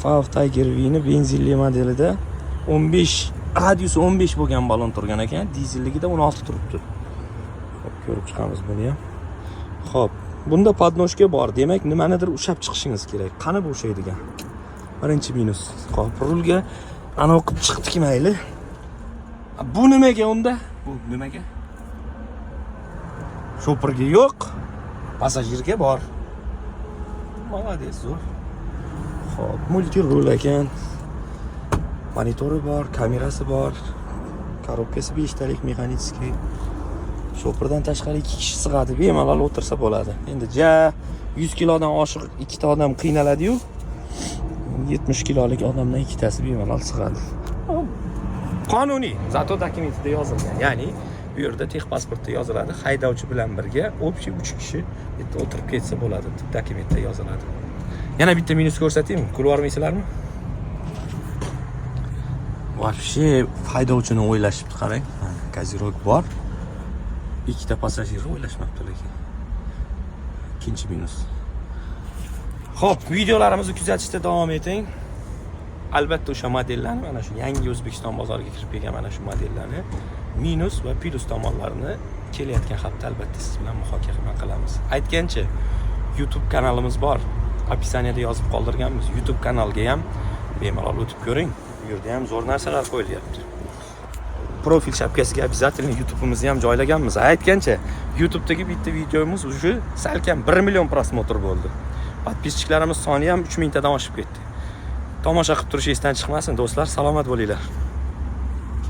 FAV Tiger V'ni benzinli modelida 15 radiusi 15 bo'lgan balon turgan ekan, dizelligida 16 turibdi. Xo'p, ko'rib chiqamiz buni ham. Xo'p, bunda podnoshka bor, demak nimanidir ushab chiqishingiz kerak. Qani bu o'xshaydigan? Birinchi minus. Xo'p, rulga ana o'qib chiqdik mayli. Bu nimaga unda? Bu nimaga? Shoferga yo'q, passajirga bor. Молодец, zo'r. Xo'p, multi rul ekan. Monitori bor, kamerasi bor. Korobkasi 5 talik mexanический. Shoferdan tashqari 2 kishi sig'adi, bemalol o'tirsa bo'ladi. Endi 100 kilodan oshiq ikkita odam qiynaladi-yu. 70 kilolik odamdan ikkitasi bemalol sig'adi. Qonuniy, zato dokumentida yozilgan. Ya'ni bu yerda texpasportda yoziladi, haydovchi bilan birga общий 3 kishi bitta o'tirib ketsa bo'ladi, deb dokumentda yoziladi. Yana bitta minus ko'rsataymi? Ko'rolmaysizlarmi? Вообще haydovchini o'ylashibdi, qarang. Kazirok bor. Ikkita passajirni o'ylashmabdi lekin. Ikkinchi minus. Xo'p, videolarimizni kuzatishda davom eting. Albatta o'sha modellarni, mana shu yangi O'zbekiston bozoriga kirib kelgan mana shu modellarni minus va plus tomonlarini kelayotgan hafta albatta siz bilan muhokama qilamiz. Aytgancha, YouTube kanalimiz bor. Описаниеda yozib qoldirganmiz. YouTube kanalga ham bemalol o'tib ko'ring. Bu yerda ham zo'r narsalar qo'yilyapti. Profil shapkasiga обязательно YouTube'imizni ham joylaganmiz. Aytgancha, YouTube'dagi bitta videomiz уже salkam 1 million prosmotr bo'ldi. Podpischilarimiz soni ham 3000 tadan oshib ketdi. Tomosha qilib turishingizdan chiqmasin do'stlar, salomat bo'linglar.